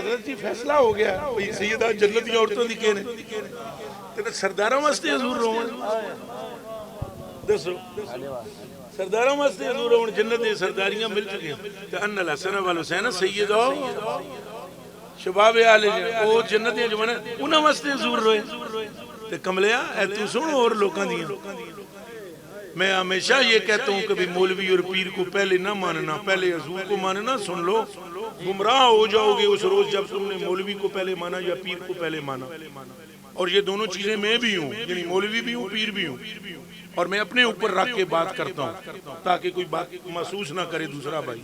حضرت جی فیصلہ ہو گیا بھئی سیدہ جنتی عورتوں دی کہنے تے سرداراں واسطے حضور رون دسو سرداراں واسطے حضور رون جنت دے سرداریاں مل چکے تے ان الحسن والحسین سیدہ شباب آل او جنت دے جوانا انہاں واسطے حضور روئے تے کملیا اے تو سن اور لوکاں دیاں میں ہمیشہ یہ کہتا ہوں کہ بھی مولوی اور پیر کو پہلے نہ ماننا پہلے حضور کو ماننا سن لو گمراہ ہو جاؤ گے اس روز جب تم نے مولوی کو پہلے مانا یا پیر کو پہلے مانا اور یہ دونوں چیزیں میں بھی ہوں یعنی مولوی بھی ہوں پیر بھی ہوں اور میں اپنے اوپر رکھ کے بات کرتا ہوں تاکہ کوئی بات محسوس نہ کرے دوسرا بھائی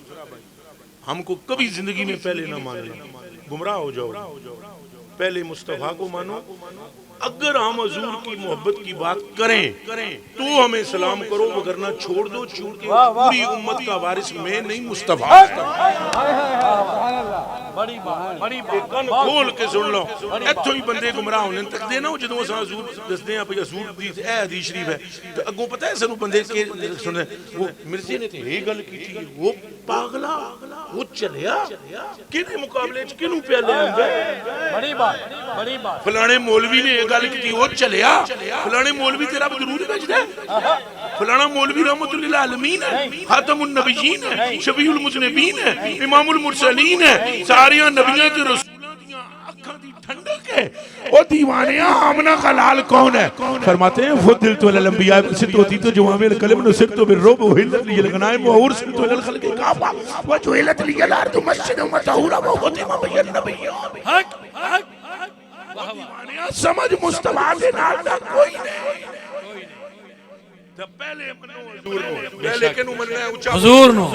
ہم کو کبھی زندگی میں پہلے نہ ماننا گمراہ ہو جاؤ پہلے مصطفیٰ کو مانو اگر ہم حضور کی محبت کی بات کریں تو ہمیں سلام کرو وگرنہ چھوڑ دو چونکہ پوری امت کا وارث میں نہیں مصطفیٰ کن کھول کے سن لو ایتھو ہی بندے گمراہ ہونے تک دینا ہو جدوں اساں حضور دسدے ہیں بھئی حضور دی اے حدیث شریف ہے تو اگوں پتہ ہے سانو بندے کے سن وہ مرزی نے تے یہ گل کیتی وہ پاگلا وہ چلیا کنے مقابلے وچ کینوں پیا لے آندا بڑی بات فلانے مولوی نے گل کی وہ چلیا فلانے مولوی تیرا درود بھیجدا ہے فلانا مولوی رحمت للعالمین ہے خاتم النبیین ہے شفیع المذنبین ہے امام المرسلین ہے ساریاں نبیاں تے رسولاں دیاں اکھاں دی ٹھنڈک ہے او دیوانیاں آمنہ کا لال کون ہے فرماتے ہیں فضلت علی الانبیاء ست ہوتی تو جوامع الکلم نسکت بالرب وحلت لی الغنائم وارسلت علی الخلق کعبہ وجعلت لی الارض مسجدا وطہورا وختم بین النبیین حق سمجھ مصطفیٰ کے نال دا کوئی نہیں پہلے پہلے کنو مننا ہے اونچا حضور نو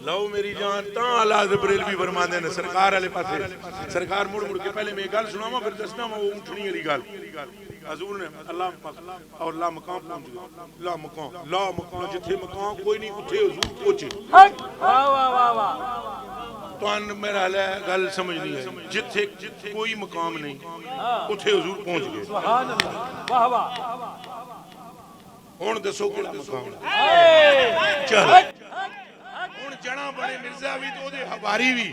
لو میری جان تاں اعلیٰ جبریل بھی فرماندے نے سرکار والے پاسے سرکار مڑ مڑ کے پہلے میں گل سناواں پھر دسنا وہ اونٹنی والی گل حضور نے اللہ اور لا مقام پہنچ گیا لا مقام جتھے مقام کوئی نہیں اتھے حضور پہنچے واہ واہ واہ تو ان میرا گل سمجھنی ہے جتھے کوئی مقام نہیں اتھے حضور پہنچ گئے سبحان اللہ واہ واہ ہن دسو کیڑا مقام چل ہن جڑا بڑے مرزا بھی تو دے حواری بھی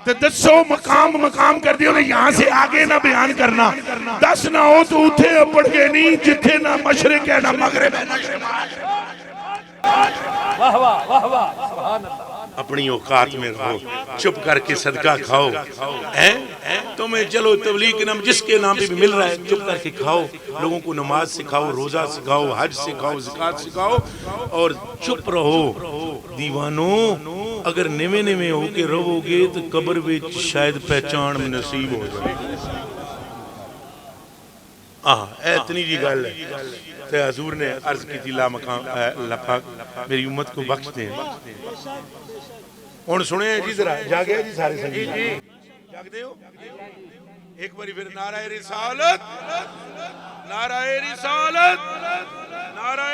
تے دسو مقام کر دیو نے یہاں سے آگے نہ بیان کرنا دس نہ ہو تو اتھے اپڑ گئے نہیں جتھے نہ مشرق ہے نہ مغرب ہے نہ شمال واہ واہ واہ واہ سبحان اللہ اپنی اوقات میں رہو چپ کر کے صدقہ کھاؤ تمہیں چلو تبلیغ کے نام جس کے نام پہ بھی مل رہا ہے چپ کر کے کھاؤ لوگوں کو نماز سکھاؤ روزہ سکھاؤ حج سکھاؤ زکات سکھاؤ اور چپ رہو دیوانوں اگر نوے ہو کے رہو گے تو قبر وچ شاید پہچان میں نصیب ہو جائے اتنی جی گل ہے تو حضور نے عرض کی تھی لا مقام اللہ پاک میری امت کو بخش دیں اور سنیں جی ذرا جاگے جی سارے سنگی جاگ دے ہو ایک باری پھر نعرہ رسالت نعرہ رسالت نعرہ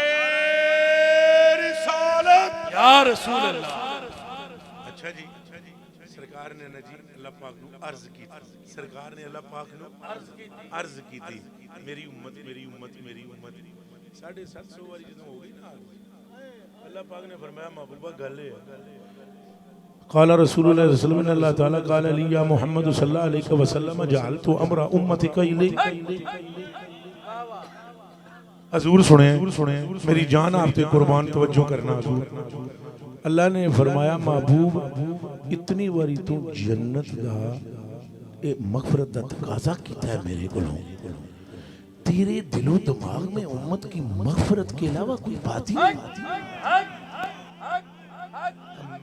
رسالت یا رسول اللہ اچھا جی سرکار نے نجی اللہ پاک نو عرض کی تھی سرکار نے اللہ پاک نو عرض کی تھی میری امت میری امت میری امت 750 واری جتنا ہو گئی نا اللہ پاک نے فرمایا محبوبہ گلے قال رسول اللہ صلی اللہ علیہ وسلم اللہ تعالیٰ قال علی یا محمد صلی اللہ علیہ وسلم جعلت امر امتک الیک حضور سنیں میری جان آپ تے قربان توجہ کرنا حضور اللہ نے فرمایا محبوب اتنی واری تو جنت دا مغفرت دا تقاضا کیتا ہے میرے گلوں تیرے دل و دماغ میں امت کی مغفرت کے علاوہ کوئی بات ہی نہیں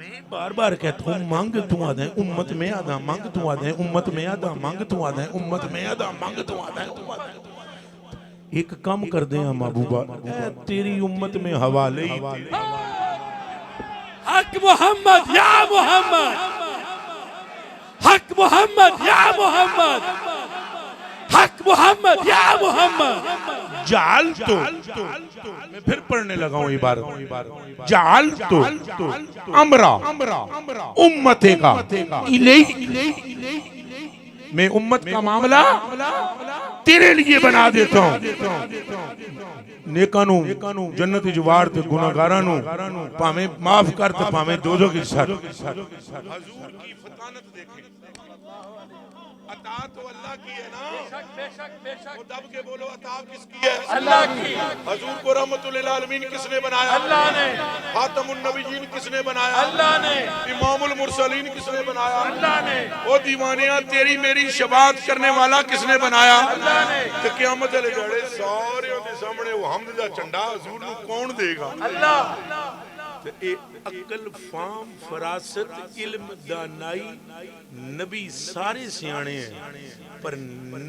میں بار بار کہتا ہوں مانگ تو آدھیں امت میں آدھا مانگ تو آدھیں امت میں آدھا مانگ تو آدھیں امت میں آدھا مانگ تو آدھیں ایک کم کر دیں محبوبہ اے تیری امت میں حوالے ہی حق محمد یا محمد حق محمد یا محمد حق محمد یا محمد جعل تو میں پھر پڑھنے لگا ہوں عبارت جعل تو امرا امتے کا میں امت کا معاملہ تیرے لیے بنا دیتا ہوں نیکاں نو جنت وچ وار تے گناہگاراں نو بھاویں معاف کر تے بھاویں دوزخ وچ سٹ. حضور کی فطانت دیکھیں. عطا تو اللہ کی ہے نا. وہ دب کے بولو عطا کس کی ہے؟ اللہ کی. حضور کو رحمت للعالمین کس نے بنایا؟ اللہ نے. خاتم النبیین کس نے بنایا؟ اللہ نے. امام المرسلین کس نے بنایا؟ اللہ نے. وہ دیوانیاں تیری میری شفاعت کرنے والا کس نے بنایا؟ اللہ نے. کہ قیامت والے جڑے سارے دے سامنے وہ حمد دا چنڈا حضور نو کون دے گا؟ اللہ. تے اے عقل فام فراست علم دانائی نبی سارے سیانے ہیں پر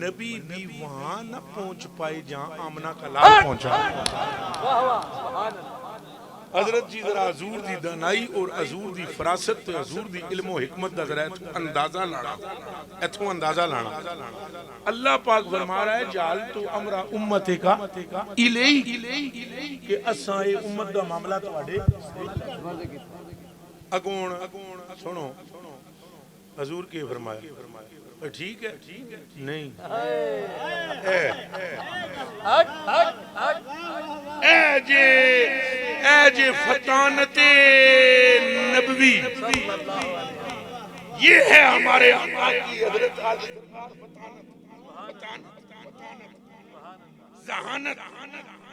نبی بھی وہاں نہ پہنچ پائے جہاں آمنہ کا لال پہنچا. حضرت جی ذرا حضور دی دانائی اور حضور دی فراست تے حضور دی علم و حکمت دا ذرا اندازہ لانا. ایتھوں اندازہ لانا. اللہ پاک فرما رہا ہے جال تو امرہ امتے کا الیہی کہ اساں اے امت دا معاملہ تواڈے اگون سنو. حضور کے فرمایا ٹھیک ہے نہیں اے جے فطانت نبوی یہ ہے ہمارے آقا کی حضرت عالی ذہانت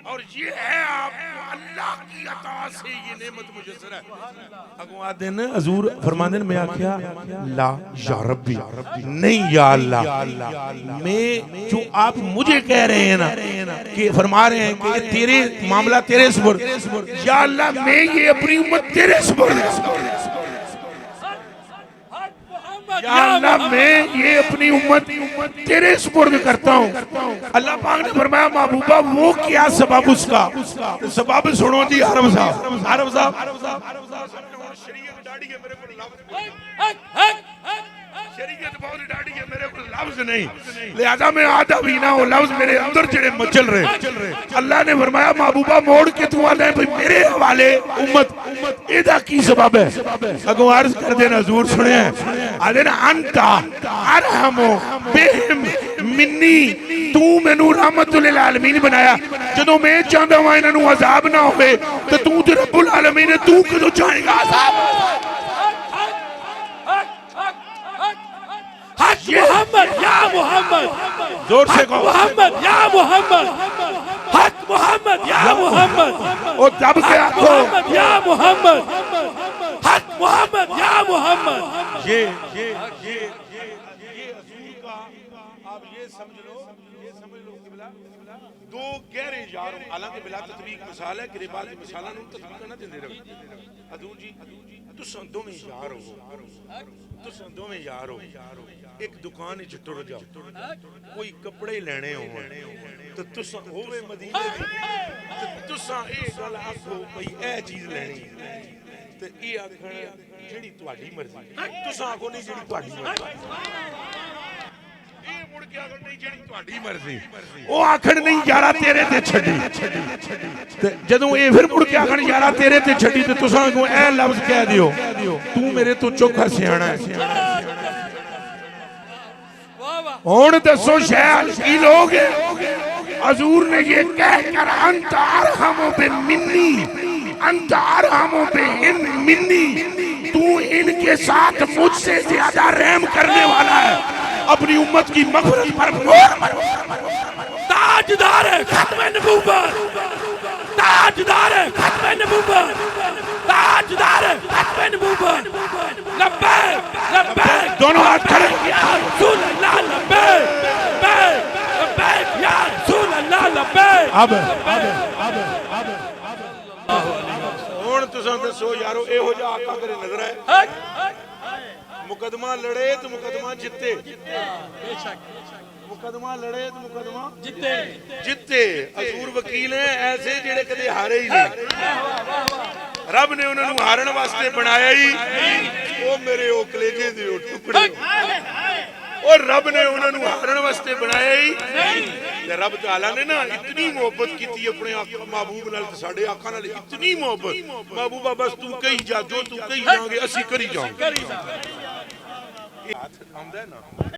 اور یہ ہے آپ کو اللہ کی عطا سے یہ نعمت مجسر ہے. اگوان دن حضور فرمان دن میں آکھیا لا یا ربی نہیں یا اللہ میں جو آپ مجھے کہہ رہے ہیں نا کہ فرما رہے ہیں کہ تیرے معاملہ تیرے سپرد یا اللہ میں یہ اپنی امت تیرے سپرد یا اللہ میں یہ اپنی امت تیرے سپرد کرتا ہوں. اللہ پاک نے فرمایا محبوبہ وہ کیا سبب اس کا سبب سنو جی. حرم صاحب شریعت ڈاڑی ہے میرے کو شریعت بہت ڈاڑی ہے میرے کو لفظ نہیں لہذا میں آدھا بھی نہ ہو لفظ میرے اندر جڑے مچل رہے. اللہ نے فرمایا محبوبہ موڑ کے تو آدھا ہے میرے حوالے امت ایدہ کی سبب ہے. اگو عرض کر دینا حضور سنے ہیں آدھے نا انتا ارحمو بہم منی تو میں نو رحمت للعالمین بنایا جدو میں چاندہ ہوا انہوں نے عذاب نہ ہوئے تو تو رب العالمین تو کدو چاہیں گا عذاب. حق محمد یا محمد زور سے کہو محمد یا محمد حق محمد یا محمد او دب کے آنکھو محمد یا محمد حق محمد یا محمد. یہ حضور کا آپ یہ سمجھ لو دو گہرے یاروں حالانکہ بلا تطبیق مثال ہے کہ بعد مثالہ نوں تطبیق نہ دیندے رہو. حضور جی تساں دوویں یار ہو تساں دوویں یار ہو ایک دکان وچ ٹر جاؤ کوئی کپڑے لینے ہون تے تساں ہووے مدینے دی تے تساں اے گل آکھو بھئی اے چیز لینی تے اے آکھن جیڑی تہاڈی مرضی تساں آکھو نہیں جیڑی تہاڈی مرضی اے مڑ کے آکھن نہیں جیڑی تہاڈی مرضی او آکھن نہیں یارا تیرے تے چھڈی تے جدوں اے پھر مڑ کے آکھن یارا تیرے تے چھڈی تے تساں آکھو اے لفظ کہہ دیو تو میرے تو چوکھا سیاںا ہے. ہون دسو شیعہ کی لوگ حضور نے یہ کہہ کر انت ارحم بمنی انت ارحم بہن منی تو ان کے ساتھ مجھ سے زیادہ رحم کرنے والا ہے اپنی امت کی مغفرت پر تاجدار ختم نبوت تاجدار ختم نبوت تاجدار ختم نبوت لبیک لبیک دونوں ہاتھ کھڑے یا رسول اللہ لبیک لبیک لبیک یا رسول اللہ لبیک. اب ہون تساں دسو یارو اے ہو جا آقا کرے نظر ہے مقدمہ لڑے تو مقدمہ جتے مقدمہ لڑے تو مقدمہ جتے. حضور وکیل ہیں ایسے جڑے کدے ہارے ہی نہیں رب نے انہوں نے ہارن واسطے بنایا ہی او میرے او کلیجے دے او ٹکڑے اور رب نے انہوں نے ہارن واسطے بنایا ہی رب تعالیٰ نے نا اتنی محبت کی تھی اپنے محبوب نال ساڑھے آقا نال اتنی محبت محبوبہ بس تو کہیں جا جو تو کہیں جاؤں گے اسی کری جاؤں گے.